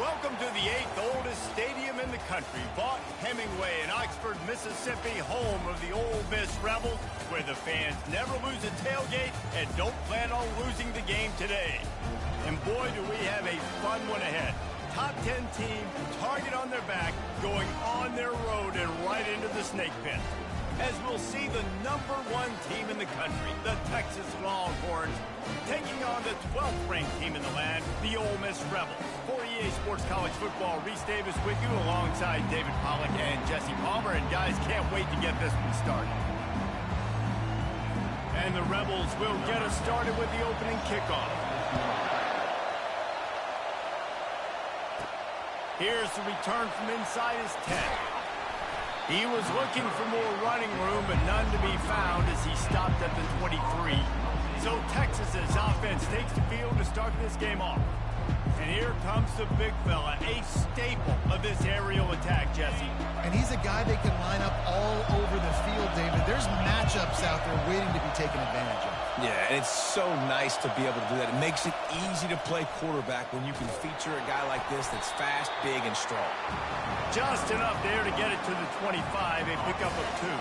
Welcome to the 8th oldest stadium in the country, Vaught Hemingway in Oxford, Mississippi, home of the Ole Miss Rebels, where the fans never lose a tailgate and don't plan on losing the game today. And boy, do we have a fun one ahead. Top 10 team, target on their back, going on their road and right into the snake pit. As we'll see the #1 team in the country, the Texas Longhorns, taking on the 12th ranked team in the land, the Ole Miss Rebels. For EA Sports College Football, Reese Davis with you alongside David Pollack and Jesse Palmer. And guys, can't wait to get this one started. And the Rebels will get us started with the opening kickoff. Here's the return from inside his 10. He was looking for more running room, but none to be found as he stopped at the 23. So Texas's offense takes the field to start this game off. And here comes the big fella, a staple of this aerial attack, Jesse. And he's a guy they can line up all over the field, David. There's matchups out there waiting to be taken advantage of. Yeah, and it's so nice to be able to do that. It makes it easy to play quarterback when you can feature a guy like this that's fast, big, and strong. Just enough there to get it to the 25, a pickup of 2.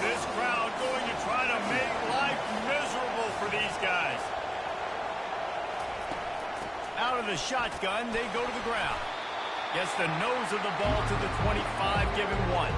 This crowd going to try to make life miserable for these guys. Out of the shotgun, they go to the ground. Gets the nose of the ball to the 25, giving 1.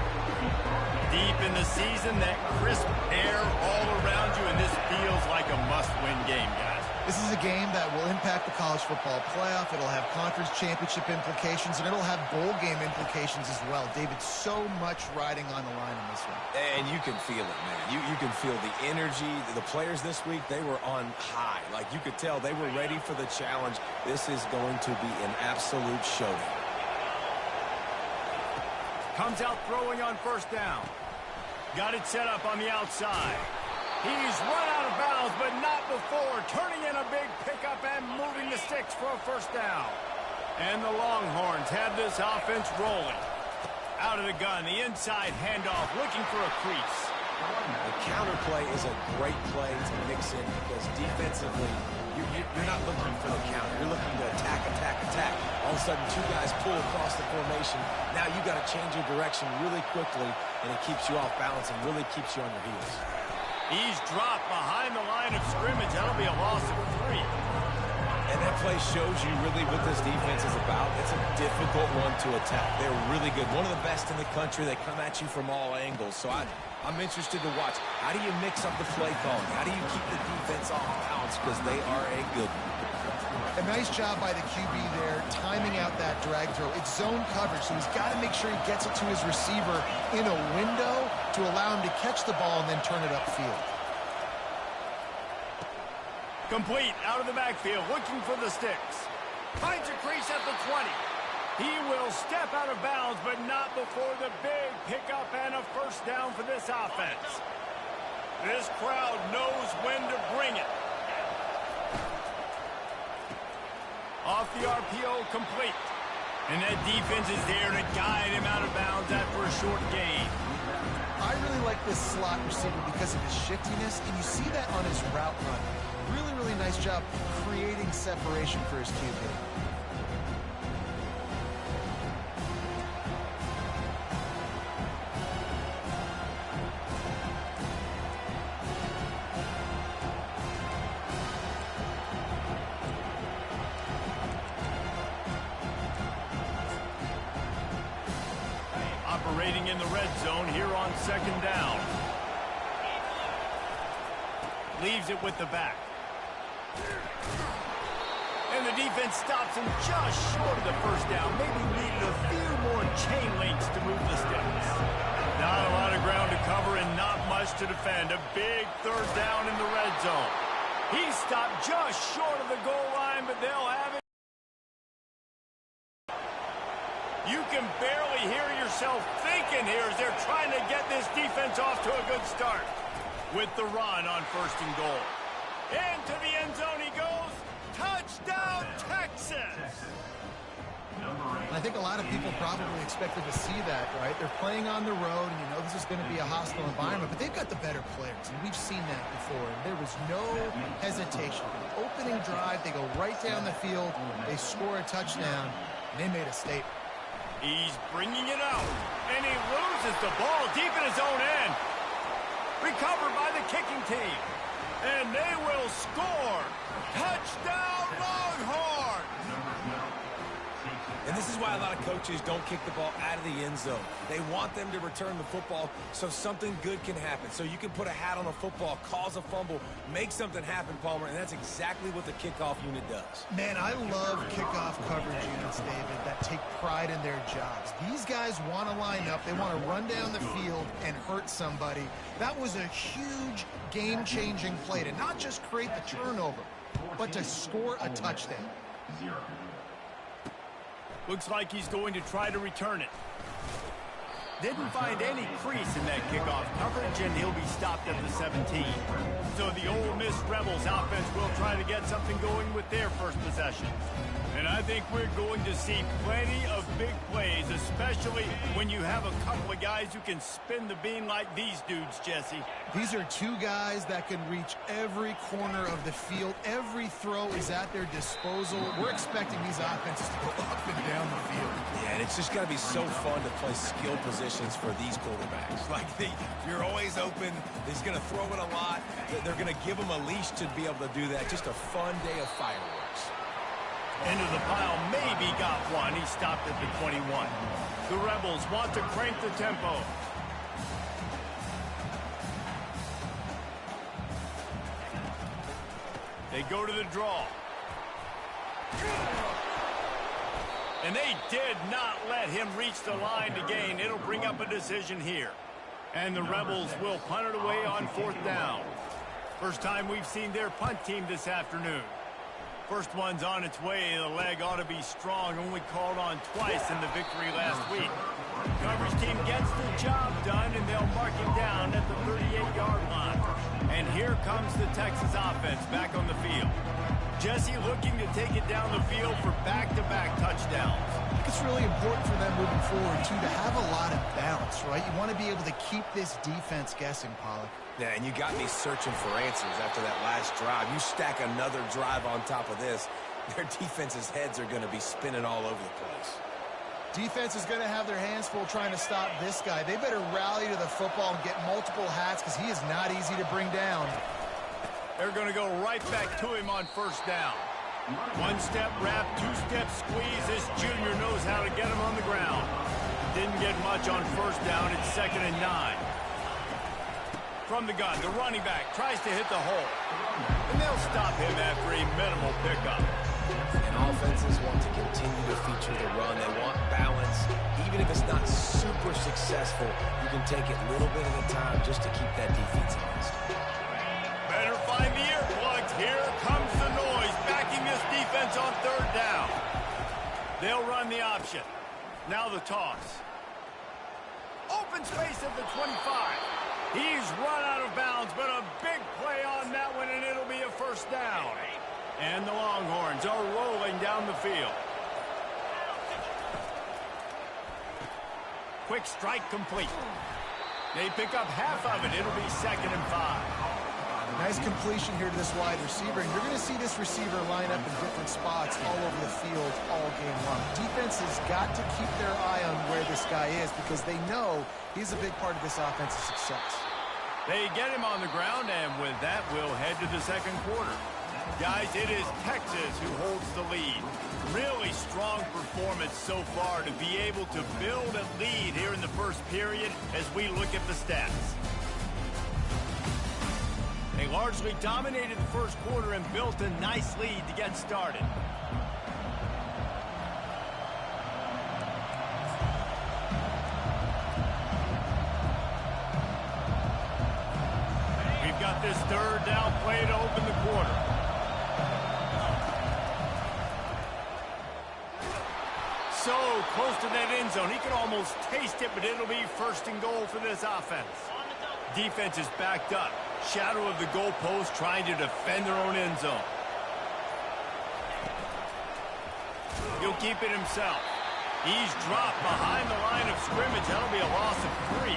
Deep in the season, that crisp air all around you, and this feels like a must-win game, guys. This is a game that will impact the college football playoff. It'll have conference championship implications, and it'll have bowl game implications as well. David, so much riding on the line in this one. And you can feel it, man. You can feel the energy. The players this week, they were on high. Like, you could tell they were ready for the challenge. This is going to be an absolute showdown. Comes out throwing on first down. Got it set up on the outside. He's run out of bounds, but not before. Turning in a big pickup and moving the sticks for a first down. And the Longhorns have this offense rolling. Out of the gun, the inside handoff, looking for a crease. The counter play is a great play to mix in because defensively, you're not looking for the counter. You're looking to attack, attack, attack. All of a sudden, 2 guys pull across the formation. Now you got to change your direction really quickly, and it keeps you off balance and really keeps you on your heels. He's dropped behind the line of scrimmage. That'll be a loss of 3. And that play shows you really what this defense is about. It's a difficult one to attack. They're really good. One of the best in the country. They come at you from all angles. So I'm interested to watch. How do you mix up the play calling? How do you keep the defense off balance? Because they are a good one. A nice job by the QB there, timing out that drag throw. It's zone coverage, so he's got to make sure he gets it to his receiver in a window to allow him to catch the ball and then turn it upfield. Complete out of the backfield, looking for the sticks. Finds a crease at the 20. He will step out of bounds, but not before the big pickup and a first down for this offense. This crowd knows when to bring it. Off the RPO, complete. And that defense is there to guide him out of bounds after a short gain. I really like this slot receiver because of his shiftiness, and you see that on his route run. Really, really nice job creating separation for his QB. Operating in the red zone here on second down. Leaves it with the back. And the defense stops him just short of the first down. Maybe needed a few more chain links to move the sticks. Not a lot of ground to cover and not much to defend. A big third down in the red zone. He stopped just short of the goal line, but they'll have it. You can barely hear yourself thinking here as they're trying to get this defense off to a good start. With the run on first and goal. Into the end zone he goes. Touchdown, Texas! And I think a lot of people probably expected to see that, right? They're playing on the road, and you know this is going to be a hostile environment, but they've got the better players, and we've seen that before. And there was no hesitation. The opening drive, they go right down the field, they score a touchdown, and they made a statement. He's bringing it out, and he loses the ball deep in his own end. Recovered by the kicking team, and they will score. Touchdown, Longhorns! And this is why a lot of coaches don't kick the ball out of the end zone. They want them to return the football so something good can happen. So you can put a hat on a football, cause a fumble, make something happen, Palmer, and that's exactly what the kickoff unit does. Man, I love kickoff coverage units, David, that take pride in their jobs. These guys want to line up. They want to run down the field and hurt somebody. That was a huge game-changing play to not just create the turnover, but to score a touchdown. Looks like he's going to try to return it. Didn't find any crease in that kickoff coverage, and he'll be stopped at the 17. So the Ole Miss Rebels offense will try to get something going with their first possession. And I think we're going to see plenty of big plays, especially when you have a couple of guys who can spin the beam like these dudes, Jesse. These are two guys that can reach every corner of the field. Every throw is at their disposal. We're expecting these offenses to go up and down the field. Yeah, and it's just got to be so fun to play skill positions for these quarterbacks. Like, you're always open. He's going to throw it a lot. They're going to give him a leash to be able to do that. Just a fun day of fireworks. Into the pile, maybe got one. He stopped at the 21. The Rebels want to crank the tempo. They go to the draw. And they did not let him reach the line to gain. It'll bring up a decision here. And the Rebels will punt it away on 4th down. First time we've seen their punt team this afternoon. First one's on its way. The leg ought to be strong. Only called on twice in the victory last week. Coverage team gets the job done, and they'll mark him down at the 38-yard line. And here comes the Texas offense back on the field. Jesse looking to take it down the field for back-to-back touchdowns. I think it's really important for them moving forward, too, to have a lot of balance, right? You want to be able to keep this defense guessing, Pollard. Yeah, and you got me searching for answers after that last drive. You stack another drive on top of this, their defense's heads are going to be spinning all over the place. Defense is going to have their hands full trying to stop this guy. They better rally to the football and get multiple hats because he is not easy to bring down. They're going to go right back to him on 1st down. One-step wrap, two-step squeeze. This junior knows how to get him on the ground. Didn't get much on 1st down. It's 2nd and 9. From the gun, the running back tries to hit the hole. And they'll stop him after a minimal pickup. And offenses want to continue to feature the run. They want balance. Even if it's not super successful, you can take it little bit at a time just to keep that defense honest. Better find the earplugs. Here comes the noise, backing this defense on 3rd down. They'll run the option. Now the toss. Open space at the 25. He's run out of bounds, but a big play on that one, and it'll be a 1st down. And the Longhorns are rolling down the field. Quick strike complete. They pick up half of it. It'll be 2nd and 5. Nice completion here to this wide receiver, and you're going to see this receiver line up in different spots all over the field all game long. Defense has got to keep their eye on where this guy is because they know he's a big part of this offensive success. They get him on the ground, and with that, we'll head to the 2nd quarter. Guys, it is Texas who holds the lead. Really strong performance so far to be able to build a lead here in the 1st period as we look at the stats. They largely dominated the 1st quarter and built a nice lead to get started. We've got this 3rd down play to open the quarter. So close to that end zone. He could almost taste it, but it'll be 1st and goal for this offense. Defense is backed up. Shadow of the goalpost trying to defend their own end zone. He'll keep it himself. He's dropped behind the line of scrimmage. That'll be a loss of 3.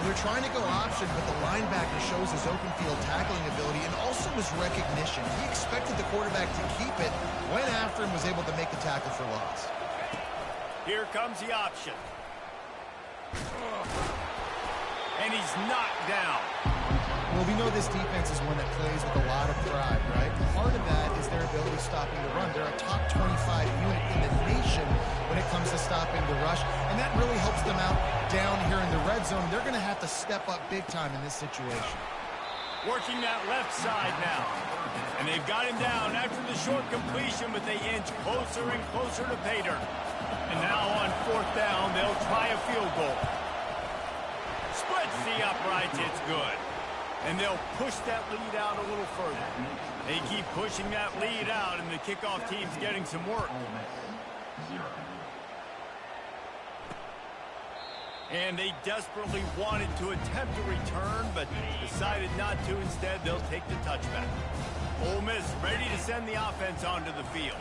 They're trying to go option, but the linebacker shows his open field tackling ability and also his recognition. He expected the quarterback to keep it, went after him, was able to make the tackle for loss. Here comes the option. And he's knocked down. Well, we know this defense is one that plays with a lot of pride, right? Part of that is their ability stopping the run. They're a top 25 unit in the nation when it comes to stopping the rush, and that really helps them out down here in the red zone. They're going to have to step up big time in this situation. Working that left side now. And they've got him down after the short completion, but they inch closer and closer to pay dirt. And now on 4th down, they'll try a field goal. Splits the uprights, it's good. And they'll push that lead out a little further. They keep pushing that lead out, and the kickoff team's getting some work. And they desperately wanted to attempt a return, but decided not to. Instead, they'll take the touchback. Ole Miss ready to send the offense onto the field.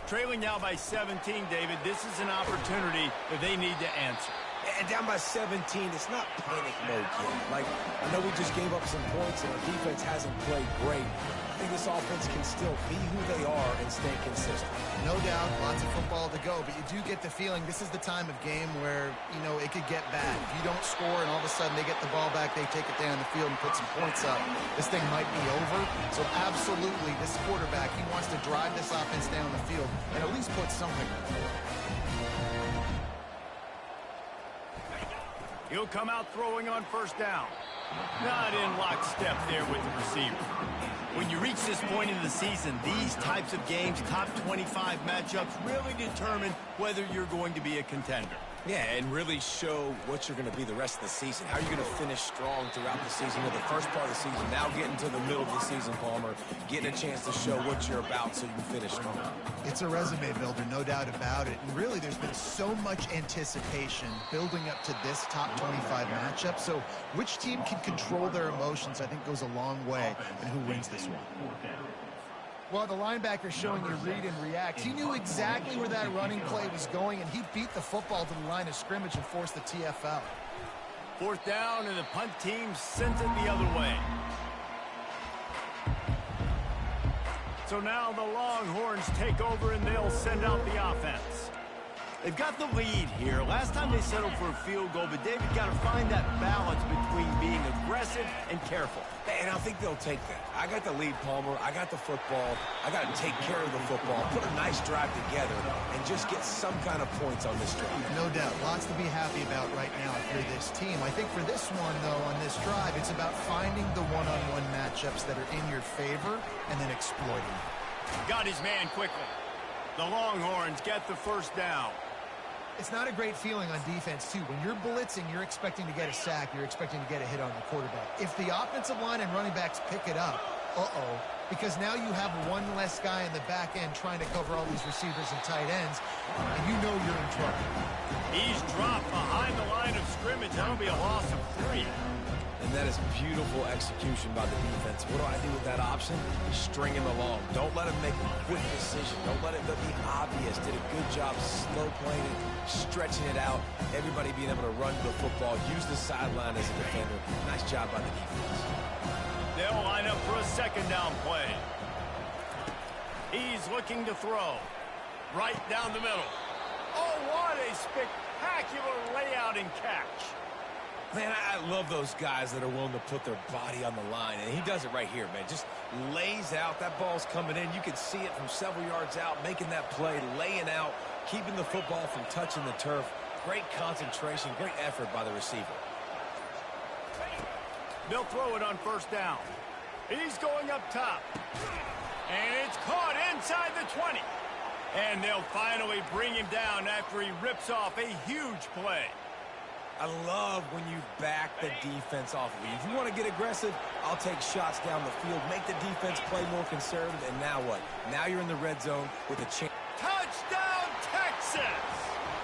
Trailing now by 17, David. This is an opportunity that they need to answer. And down by 17, it's not panic mode yet. Like, I know we just gave up some points and our defense hasn't played great. I think this offense can still be who they are and stay consistent. No doubt, lots of football to go, but you do get the feeling this is the time of game where, you know, it could get bad. If you don't score and all of a sudden they get the ball back, they take it down the field and put some points up, this thing might be over. So absolutely, this quarterback, he wants to drive this offense down the field and at least put something on the field. He'll come out throwing on 1st down. Not in lockstep there with the receiver. When you reach this point in the season, these types of games, top 25 matchups, really determine whether you're going to be a contender. Yeah, and really show what you're going to be the rest of the season. How are you going to finish strong throughout the season, or the first part of the season, now getting to the middle of the season, Palmer, getting a chance to show what you're about so you can finish strong. It's a resume builder, no doubt about it. And really, there's been so much anticipation building up to this top 25 matchup. So which team can control their emotions, I think, goes a long way in who wins this one. Well, the linebacker showing you read and react. He knew exactly where that running play was going, and he beat the football to the line of scrimmage and forced the TFL. 4th down, and the punt team sends it the other way. So now the Longhorns take over, and they'll send out the offense. They've got the lead here. Last time they settled for a field goal, but David got to find that balance between being aggressive and careful. And I think they'll take that. I got the lead, Palmer. I got the football. I got to take care of the football, put a nice drive together, and just get some kind of points on this drive. No doubt. Lots to be happy about right now if you're this team. I think for this one, though, on this drive, it's about finding the one-on-one matchups that are in your favor and then exploiting them. Got his man quickly. The Longhorns get the 1st down. It's not a great feeling on defense, too. When you're blitzing, you're expecting to get a sack. You're expecting to get a hit on the quarterback. If the offensive line and running backs pick it up, because now you have one less guy in the back end trying to cover all these receivers and tight ends, and you know you're in trouble. He's dropped behind the line of scrimmage. That'll be a loss of 3. And that is beautiful execution by the defense. What do I do with that option? String him along. Don't let him make a quick decision. Don't let it be obvious. Did a good job slow playing it, stretching it out. Everybody being able to run the football, use the sideline as a defender. Nice job by the defense. They'll line up for a 2nd down play. He's looking to throw. Right down the middle. Oh, what a spectacular layout and catch. Man, I love those guys that are willing to put their body on the line, and he does it right here, man. Just lays out. That ball's coming in. You can see it from several yards out, making that play, laying out, keeping the football from touching the turf. Great concentration, great effort by the receiver. They'll throw it on 1st down. He's going up top. And it's caught inside the 20. And they'll finally bring him down after he rips off a huge play. I love when you back the defense off of you. If you want to get aggressive, I'll take shots down the field, make the defense play more conservative, and now what? Now you're in the red zone with a chance. Touchdown, Texas!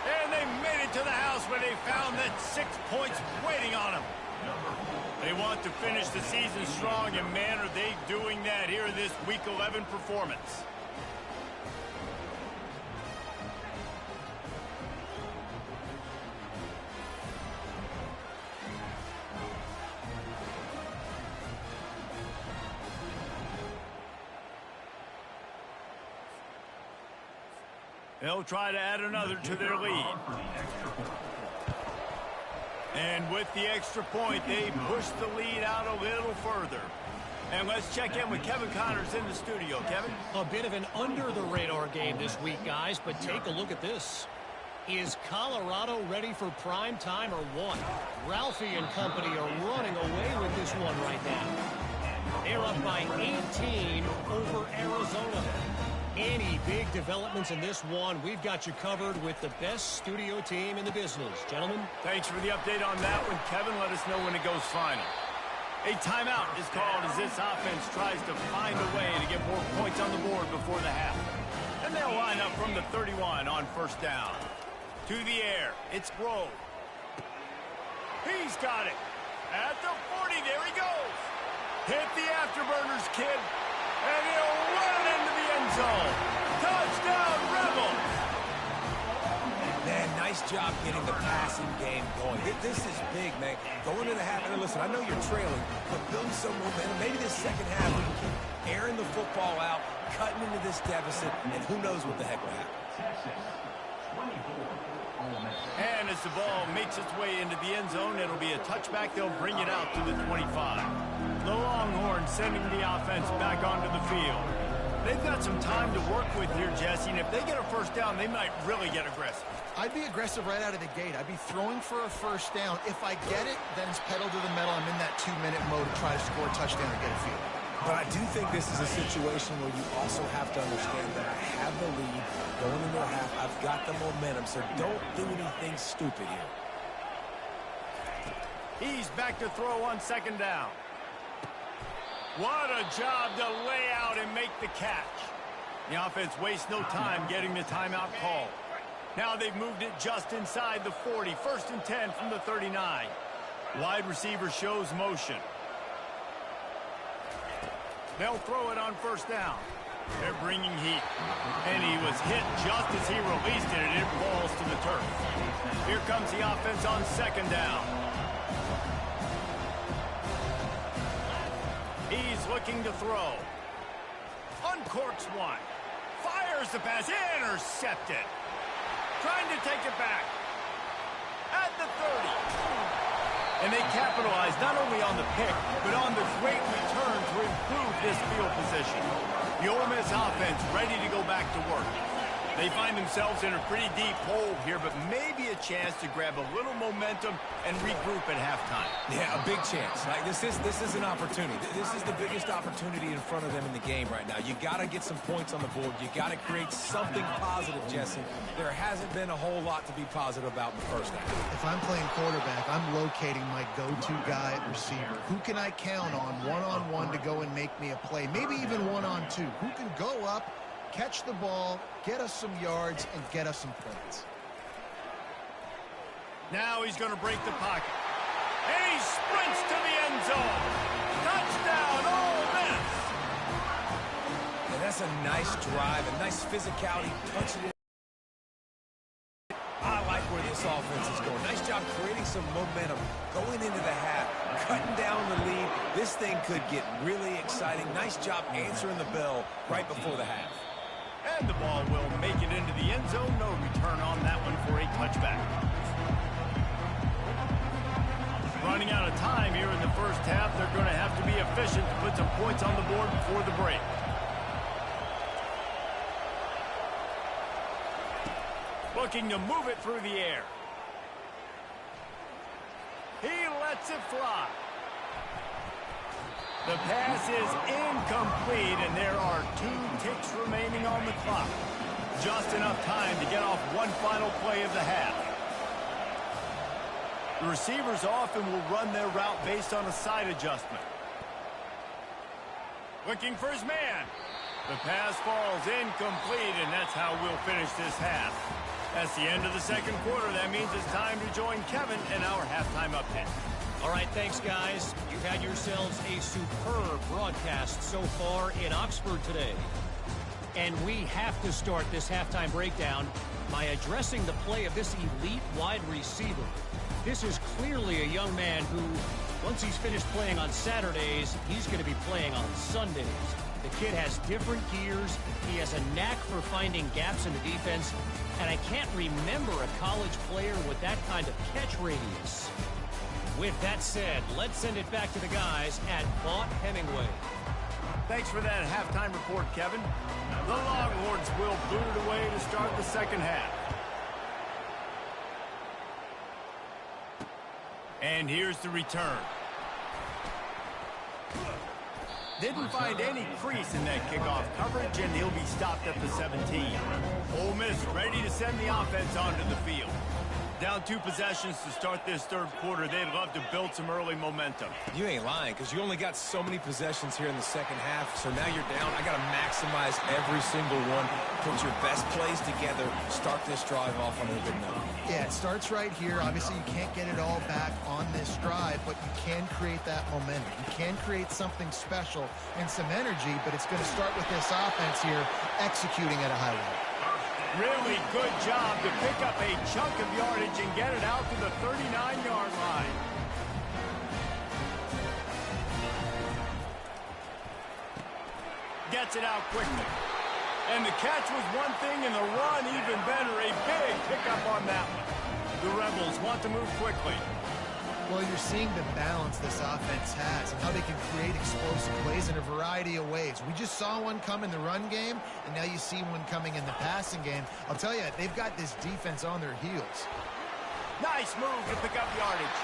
And they made it to the house where they found that 6 points waiting on them. They want to finish the season strong, and man, are they doing that here in this Week 11 performance. They'll try to add another to their lead. And with the extra point, they push the lead out a little further. And let's check in with Kevin Connors in the studio. Kevin? A bit of an under-the-radar game this week, guys, but take a look at this. Is Colorado ready for prime time or what? Ralphie and company are running away with this one right now. They're up by 18 over Arizona. Any big developments in this one, we've got you covered with the best studio team in the business. Gentlemen? Thanks for the update on that one. Kevin, let us know when it goes final. A timeout is called as this offense tries to find a way to get more points on the board before the half. And they'll line up from the 31 on first down. To the air, it's Grove. He's got it. At the 40, there he goes. Hit the afterburners, kid. And he'll run it into the end zone. Touchdown, Rebels. Man, nice job getting the passing game going. This is big, man. Going into the half, and listen, I know you're trailing, but build some momentum. Maybe this second half we can keep airing the football out, cutting into this deficit, and who knows what the heck will happen. And as the ball makes its way into the end zone, it'll be a touchback. They'll bring it out to the 25. The Longhorns sending the offense back onto the field. They've got some time to work with here, Jesse, and if they get a first down, they might really get aggressive. I'd be aggressive right out of the gate. I'd be throwing for a first down. If I get it, then it's pedal to the metal. I'm in that 2-minute mode to try to score a touchdown or get a field. But I do think this is a situation where you also have to understand that I have the lead going into a half. I've got the momentum, so don't do anything stupid here. He's back to throw on second down. What a job to lay out and make the catch. The offense wastes no time getting the timeout call. Now they've moved it just inside the 40. First and 10 from the 39. Wide receiver shows motion. They'll throw it on first down. They're bringing heat. And he was hit just as he released it, and it falls to the turf. Here comes the offense on second down. He's looking to throw. Uncorks one. Fires the pass. Intercepted. Trying to take it back. At the 30. And they capitalize not only on the pick, but on the great return to improve this field position. The Ole Miss offense ready to go back to work. They find themselves in a pretty deep hole here, but maybe a chance to grab a little momentum and regroup at halftime. Yeah, a big chance. Like this is an opportunity. This is the biggest opportunity in front of them in the game right now. You got to get some points on the board. You got to create something positive, Jesse. There hasn't been a whole lot to be positive about in the first half. If I'm playing quarterback, I'm locating my go-to guy at receiver. Who can I count on one-on-one to go and make me a play? Maybe even one-on-two. Who can go up, catch the ball, get us some yards, and get us some points. Now he's going to break the pocket. And he sprints to the end zone. Touchdown, Ole Miss. And that's a nice drive, a nice physicality, punching it. I like where this offense is going. Nice job creating some momentum, going into the half, cutting down the lead. This thing could get really exciting. Nice job answering the bell right before the half. And the ball will make it into the end zone. No return on that one for a touchback. Running out of time here in the first half. They're going to have to be efficient to put some points on the board before the break. Looking to move it through the air. He lets it fly. The pass is incomplete, and there are 2 ticks remaining on the clock. Just enough time to get off one final play of the half. The receivers often will run their route based on a side adjustment. Looking for his man. The pass falls incomplete, and that's how we'll finish this half. That's the end of the second quarter. That means it's time to join Kevin in our halftime update. All right, thanks, guys. You've had yourselves a superb broadcast so far in Oxford today. And we have to start this halftime breakdown by addressing the play of this elite wide receiver. This is clearly a young man who, once he's finished playing on Saturdays, he's going to be playing on Sundays. The kid has different gears. He has a knack for finding gaps in the defense. And I can't remember a college player with that kind of catch radius. With that said, let's send it back to the guys at Vaught Hemingway. Thanks for that halftime report, Kevin. The Longhorns will boot it away to start the second half. And here's the return. Didn't find any crease in that kickoff coverage, and he'll be stopped at the 17. Ole Miss ready to send the offense onto the field. Down 2 possessions to start this third quarter. They'd love to build some early momentum. You ain't lying, because you only got so many possessions here in the second half, so now you're down. I got to maximize every single one. Put your best plays together. Start this drive off on a good note. Yeah, it starts right here. Obviously, you can't get it all back on this drive, but you can create that momentum. You can create something special and some energy, but it's going to start with this offense here executing at a high level. Really good job to pick up a chunk of yardage and get it out to the 39-yard line. Gets it out quickly. And the catch was one thing, and the run even better. A big pickup on that one. The Rebels want to move quickly. Well, you're seeing the balance this offense has and how they can create explosive plays in a variety of ways. We just saw one come in the run game, and now you see one coming in the passing game. I'll tell you, they've got this defense on their heels. Nice move to pick up yardage.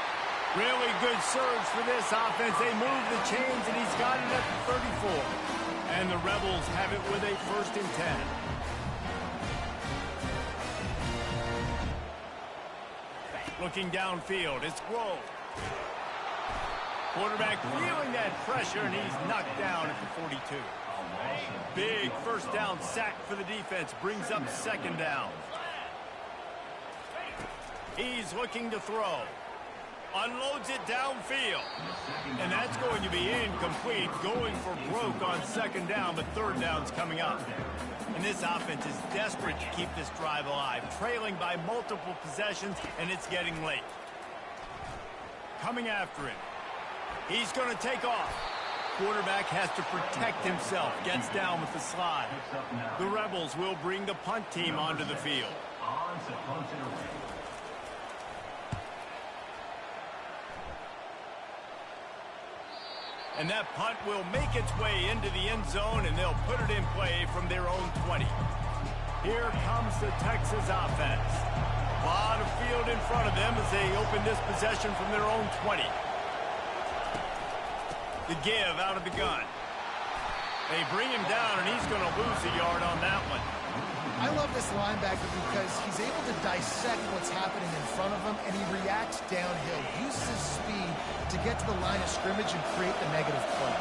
Really good surge for this offense. They move the chains, and he's got it at the 34. And the Rebels have it with a 1st and 10. Looking downfield, it's Grove. Quarterback feeling that pressure, and he's knocked down at the 42. Big first down sack for the defense, brings up 2nd down. He's looking to throw. Unloads it downfield. And that's going to be incomplete, going for broke on 2nd down, but 3rd down's coming up. And this offense is desperate to keep this drive alive, trailing by multiple possessions, and it's getting late. Coming after it. He's going to take off. Quarterback has to protect himself, gets down with the slide. The Rebels will bring the punt team onto the field. And that punt will make its way into the end zone, and they'll put it in play from their own 20. Here comes the Texas offense. A lot of field in front of them as they open this possession from their own 20. The give out of the gun. They bring him down, and he's going to lose a yard on that one. I love this linebacker because he's able to dissect what's happening in front of him, and he reacts downhill, uses his speed to get to the line of scrimmage and create the negative play.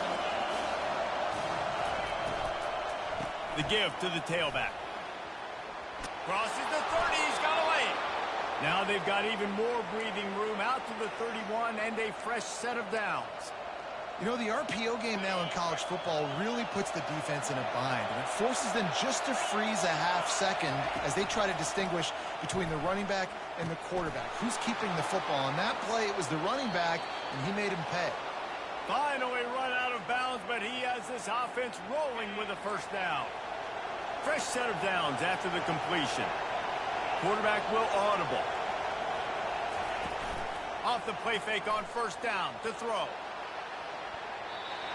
The give to the tailback. Crosses the 30, he's got away. Now they've got even more breathing room out to the 31 and a fresh set of downs. You know, the RPO game now in college football really puts the defense in a bind, and it forces them just to freeze a half second as they try to distinguish between the running back and the quarterback. Who's keeping the football? On that play, it was the running back, and he made him pay. Finally run out of bounds, but he has this offense rolling with a 1st down. Fresh set of downs after the completion. Quarterback will audible. Off the play fake on 1st down to throw.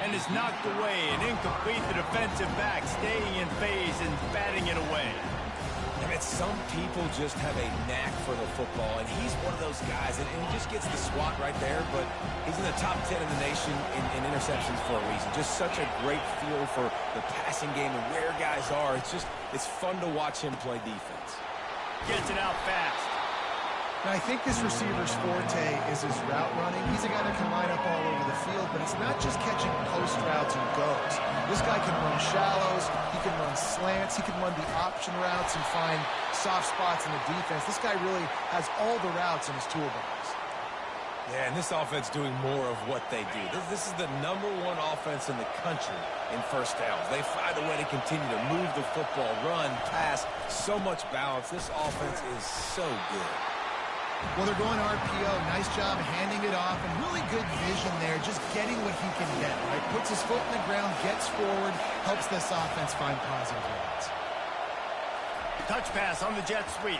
And is knocked away and incomplete. The defensive back staying in phase and batting it away. I mean, some people just have a knack for the football, and he's one of those guys, and he just gets the swat right there, but he's in the top 10 in the nation in interceptions for a reason. Just such a great feel for the passing game and where guys are. It's fun to watch him play defense. Gets it out fast. Now, I think this receiver's forte is his route running. He's a guy that can line up all over the field, but it's not just catching post routes and goes. This guy can run shallows, he can run slants, he can run the option routes and find soft spots in the defense. This guy really has all the routes in his toolbox. Yeah, and this offense doing more of what they do. This is the #1 offense in the country in 1st downs. They find a way to continue to move the football, run, pass, so much balance. This offense is so good. Well, they're going RPO. Nice job handing it off, and really good vision there, just getting what he can get, right? Puts his foot in the ground, gets forward, helps this offense find positive yards. Touch pass on the jet sweep.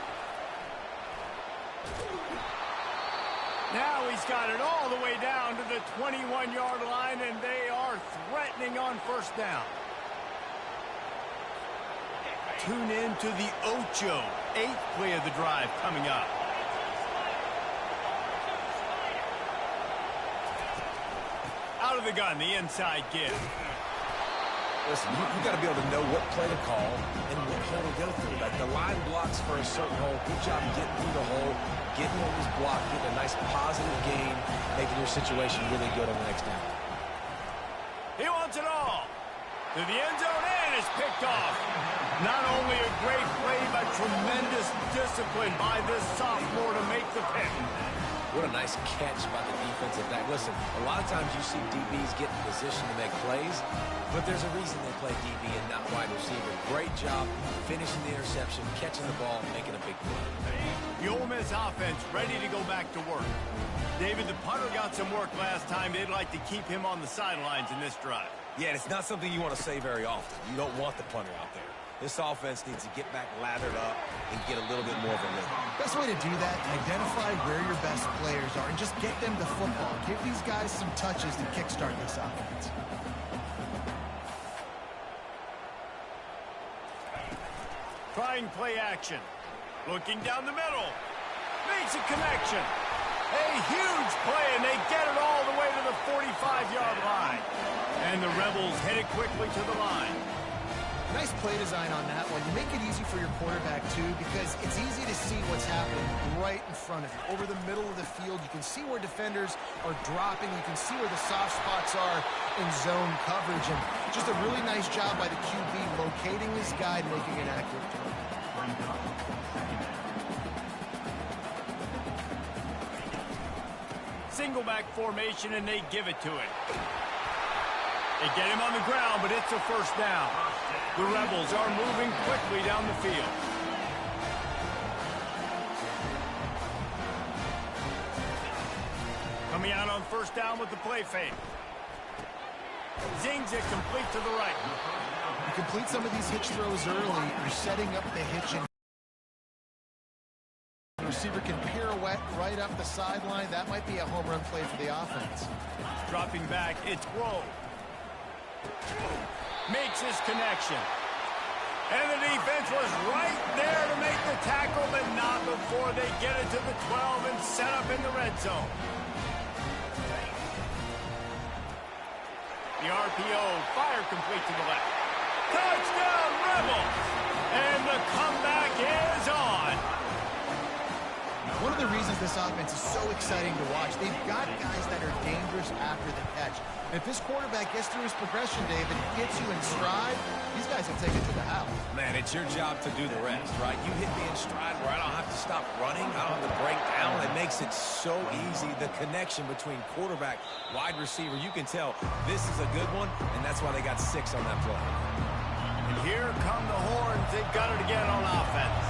Now he's got it all the way down to the 21-yard line, and they are threatening on first down. Tune in to the Ocho, 8th play of the drive coming up. Out of the gun, the inside give. Listen, you got to be able to know what play to call and what hole to go through. Like the line blocks for a certain hole. Good job getting through the hole, getting on this block, getting a nice positive gain, making your situation really good on the next down. He wants it all. To the end zone, and is picked off. Not only a great play, but tremendous discipline by this sophomore to make the pick. What a nice catch by the defensive back. Listen, a lot of times you see DBs get in position to make plays, but there's a reason they play DB and not wide receiver. Great job finishing the interception, catching the ball, and making a big play. The Ole Miss offense ready to go back to work. David, the punter got some work last time. They'd like to keep him on the sidelines in this drive. Yeah, and it's not something you want to say very often. You don't want the punter out there. This offense needs to get back lathered up and get a little bit more of a rhythm. Best way to do that, identify where your best players are and just get them the football. Give these guys some touches to kickstart this offense. Trying play action. Looking down the middle. Makes a connection. A huge play, and they get it all the way to the 45-yard line. And the Rebels headed quickly to the line. Nice play design on that one. You make it easy for your quarterback, too, because it's easy to see what's happening right in front of you. Over the middle of the field, you can see where defenders are dropping. You can see where the soft spots are in zone coverage. And just a really nice job by the QB locating his guy and making an accurate throw. Single back formation, and they give it to him. They get him on the ground, but it's a first down. The Rebels are moving quickly down the field. Coming out on first down with the play fake. Zings it complete to the right. You complete some of these hitch throws early, you're setting up the hitch. The receiver can pirouette right up the sideline. That might be a home run play for the offense. Dropping back, it's Grove. Makes his connection. And the defense was right there to make the tackle, but not before they get it to the 12 and set up in the red zone. The RPO, fire complete to the left. Touchdown, Rebels! And the comeback is on. One of the reasons this offense is so exciting to watch, they've got guys that are dangerous after the catch. And if this quarterback gets through his progression, David, gets you in stride, these guys will take it to the house. Man, it's your job to do the rest, right? You hit me in stride where I don't have to stop running. I don't have to break down. It makes it so easy. The connection between quarterback, wide receiver, you can tell this is a good one, and that's why they got 6 on that play. And here come the Horns. They've got it again on offense.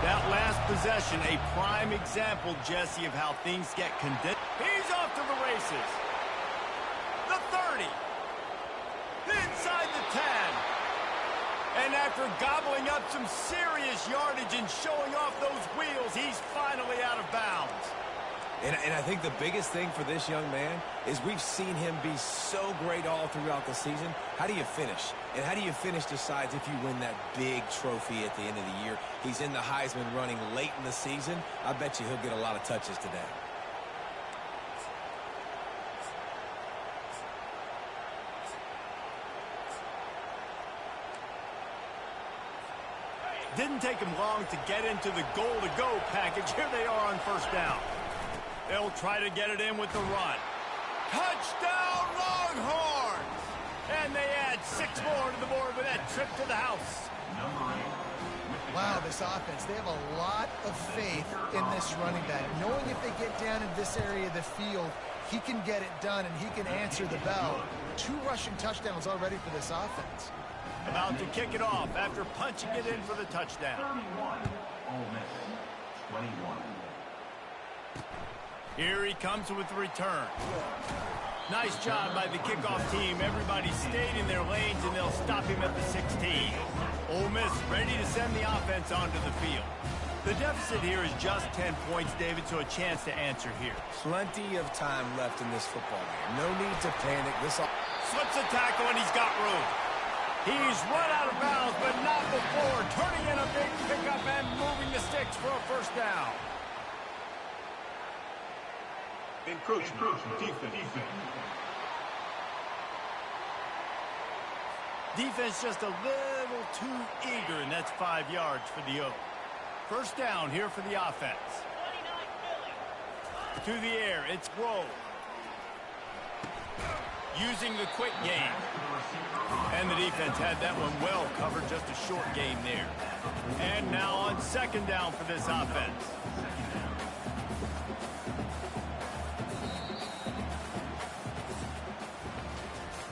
That last possession, a prime example, Jesse, of how things get condensed. He's off to the races. The 30. Inside the 10. And after gobbling up some serious yardage and showing off those wheels, he's finally out of bounds. And I think the biggest thing for this young man is we've seen him be so great all throughout the season. How do you finish? And how do you finish decides if you win that big trophy at the end of the year. He's in the Heisman running late in the season. I bet you he'll get a lot of touches today. Didn't take him long to get into the goal-to-go package. Here they are on first down. They'll try to get it in with the run. Touchdown, Longhorns! And they add 6 more to the board with that trip to the house. Wow, this offense, they have a lot of faith in this running back. Knowing if they get down in this area of the field, he can get it done and he can answer the bell. 2 rushing touchdowns already for this offense. About to kick it off after punching it in for the touchdown. 31, Ole Miss, 21. Here he comes with the return. Nice job by the kickoff team. Everybody stayed in their lanes, and they'll stop him at the 16. Ole Miss ready to send the offense onto the field. The deficit here is just 10 points, David, so a chance to answer here. Plenty of time left in this football game. No need to panic. Slips a tackle, and he's got room. He's run out of bounds, but not before turning in a big pickup and moving the sticks for a first down. Defense just a little too eager, and that's 5 yards for the O. First down here for the offense. To the air, it's Grove. Using the quick game. And the defense had that one well covered, just a short game there. And now on second down for this offense.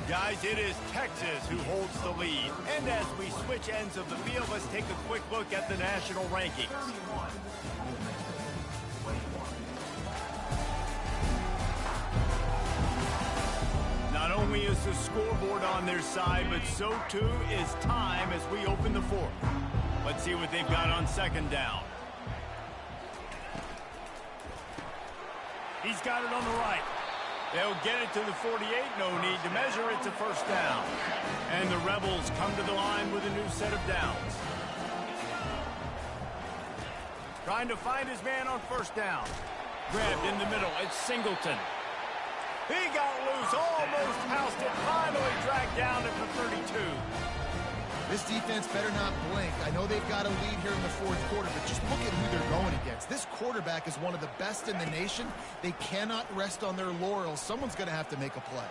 Guys, it is Texas who holds the lead. And as we switch ends of the field, let's take a quick look at the national rankings. Not only is the scoreboard on their side, but so too is time as we open the fourth. Let's see what they've got on second down. He's got it on the right. They'll get it to the 48. No need to measure. It's a first down. And the Rebels come to the line with a new set of downs. Trying to find his man on first down. Grabbed in the middle. It's Singleton. He got loose. Almost housed it. Finally dragged down at the 32. This defense better not blink. I know they've got a lead here in the fourth quarter, but just look at who they're going against. This quarterback is one of the best in the nation. They cannot rest on their laurels. Someone's going to have to make a play.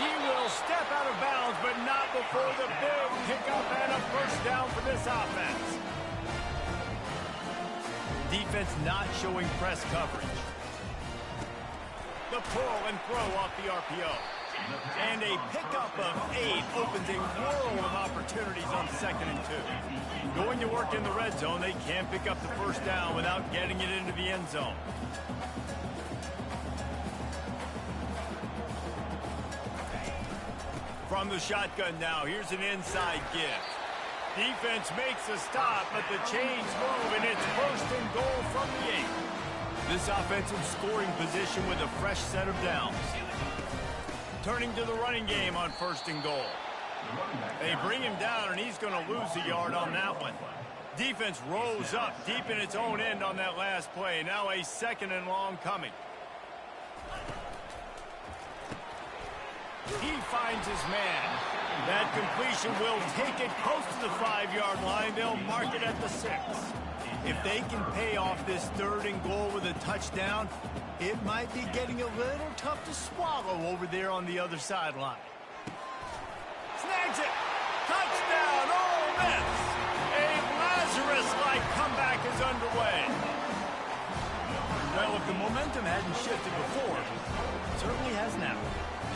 He will step out of bounds, but not before the big pickup and a first down for this offense. Defense not showing press coverage. The pull and throw off the RPO. And a pickup of 8 opens a world of opportunities on 2nd and 2. Going to work in the red zone, they can't pick up the first down without getting it into the end zone. From the shotgun now, here's an inside give. Defense makes a stop, but the chains move, and it's first and goal from the 8. This offensive scoring position with a fresh set of downs. Turning to the running game on first and goal. They bring him down, and he's going to lose a yard on that one. Defense rose up deep in its own end on that last play. Now a 2nd and long coming. He finds his man. That completion will take it close to the 5-yard line. They'll mark it at the 6. If they can pay off this 3rd and goal with a touchdown, it might be getting a little tough to swallow over there on the other sideline. Snags it. Touchdown, Ole Miss. A Lazarus-like comeback is underway. Well, if the momentum hadn't shifted before, it certainly has now.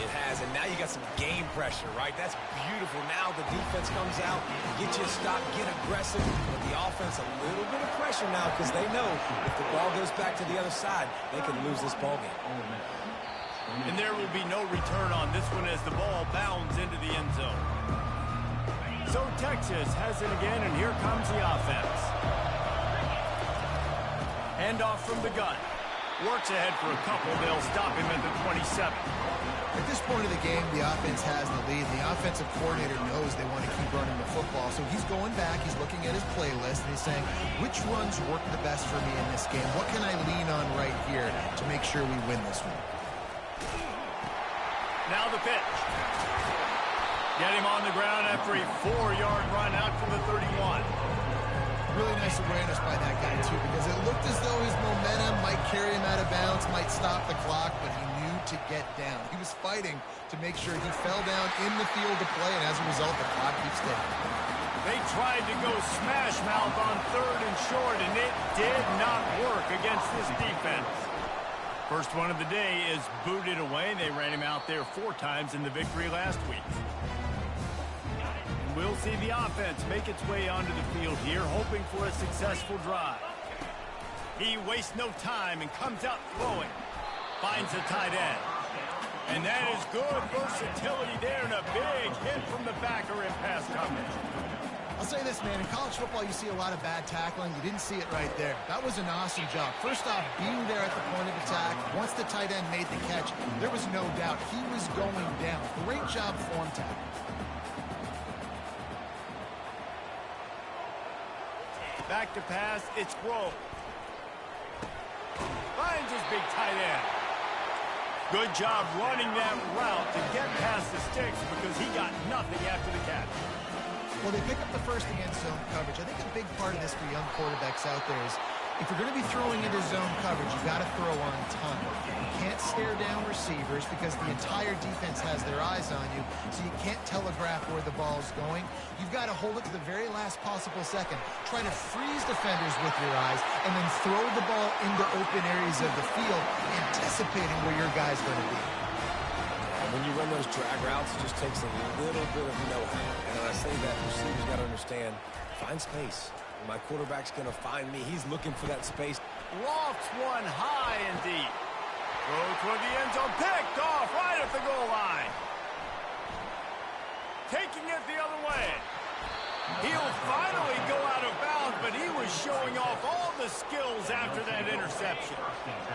It has, and now you got some game pressure, right? That's beautiful. Now the defense comes out, get you a stop, get aggressive, but the offense a little bit of pressure now because they know if the ball goes back to the other side, they can lose this ball game. And there will be no return on this one as the ball bounds into the end zone. So Texas has it again, and here comes the offense. Handoff from the gun. Works ahead for a couple. They'll stop him at the 27. At this point of the game, the offense has the lead. The offensive coordinator knows they want to keep running the football. So he's going back, he's looking at his playlist, and he's saying, which runs work the best for me in this game? What can I lean on right here to make sure we win this one? Now the pitch. Get him on the ground after a 4-yard run out from the 31. Really nice awareness by that guy, too, because it looked as though his momentum might carry him out of bounds, might stop the clock, but he knew to get down. He was fighting to make sure he fell down in the field to play, and as a result, the clock keeps ticking. They tried to go smash mouth on 3rd and short, and it did not work against this defense. First one of the day is booted away. They ran him out there 4 times in the victory last week. We'll see the offense make its way onto the field here, hoping for a successful drive. He wastes no time and comes out throwing. Finds the tight end. And that is good versatility there and a big hit from the backer in pass coverage. I'll say this, man. In college football, you see a lot of bad tackling. You didn't see it right there. That was an awesome job. First off, being there at the point of attack. Once the tight end made the catch, there was no doubt he was going down. Great job form tackle. Back to pass. It's Grove. Finds his big tight end. Good job running that route to get past the sticks because he got nothing after the catch. Well, they pick up the first against zone coverage. I think a big part of this for young quarterbacks out there is if you're going to be throwing into zone coverage, you got to throw on time. You can't stare down receivers because the entire defense has their eyes on you, so you can't telegraph where the ball's going. You've got to hold it to the very last possible second. Try to freeze defenders with your eyes and then throw the ball into open areas of the field, anticipating where your guy's going to be. When you run those drag routes, it just takes a little bit of know-how. And when I say that, receivers got to understand, find space. When my quarterback's going to find me, he's looking for that space. Lofts one high and deep. Goes toward the end zone, picked off right at the goal line. Taking it the other way. He'll finally go out of bounds, but he was showing off all the skills after that interception.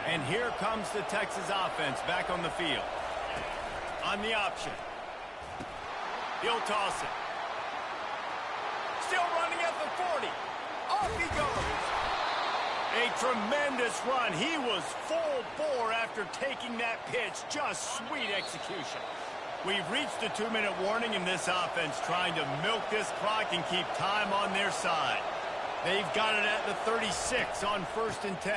And here comes the Texas offense back on the field. On the option. He'll toss it. Still running at the 40. Off he goes. A tremendous run. He was full bore after taking that pitch. Just sweet execution. We've reached a 2-minute warning in this offense, trying to milk this clock and keep time on their side. They've got it at the 36 on 1st and 10.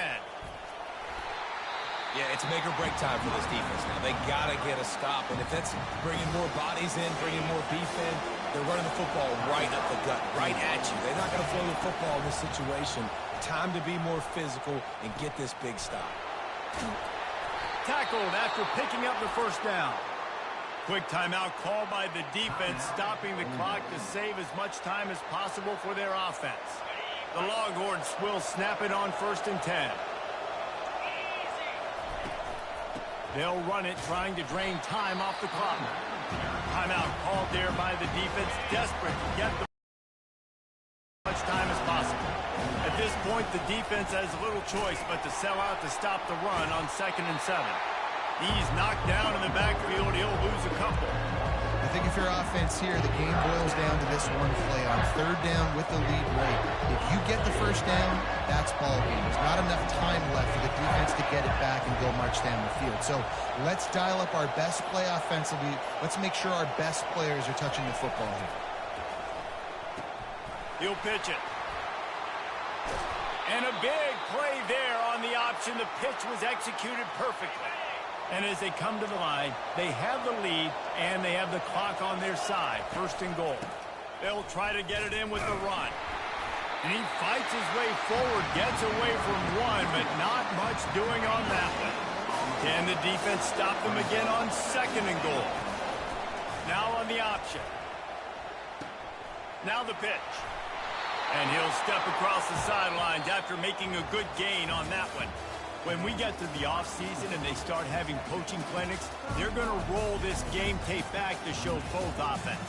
Yeah, it's make or break time for this defense now. They got to get a stop, and if that's bringing more bodies in, bringing more beef in, they're running the football right up the gut, right at you. They're not going to throw the football in this situation. Time to be more physical and get this big stop. Tackled after picking up the first down. Quick timeout call by the defense, stopping the clock to save as much time as possible for their offense. The Longhorns will snap it on 1st and 10. They'll run it, trying to drain time off the clock. Timeout called there by the defense, desperate to get as much time as possible. At this point, the defense has little choice but to sell out to stop the run on 2nd and 7. He's knocked down in the backfield. He'll lose a couple. I think if you're offense here, the game boils down to this one play on 3rd down with the lead rate. If you get the first down, that's ball game. There's not enough time left for the defense to get it back and go march down the field. So let's dial up our best play offensively. Let's make sure our best players are touching the football here. He'll pitch it. And a big play there on the option. The pitch was executed perfectly. And as they come to the line, they have the lead, and they have the clock on their side. 1st and goal. They'll try to get it in with the run. And he fights his way forward, gets away from one, but not much doing on that one. Can the defense stop them again on 2nd and goal? Now on the option. Now the pitch. And he'll step across the sidelines after making a good gain on that one. When we get to the offseason and they start having coaching clinics, they're going to roll this game tape back to show both offense.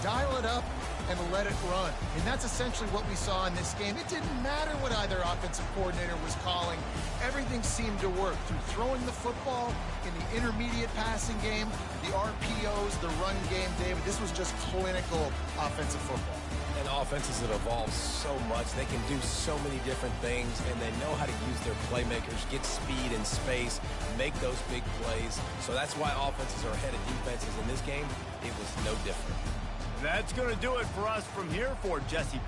Dial it up and let it run. And that's essentially what we saw in this game. It didn't matter what either offensive coordinator was calling. Everything seemed to work through throwing the football in the intermediate passing game, the RPOs, the run game, David. This was just clinical offensive football. And offenses that evolve so much, they can do so many different things, and they know how to use their playmakers, get speed and space, make those big plays. So that's why offenses are ahead of defenses in this game. It was no different. That's going to do it for us from here for Jesse.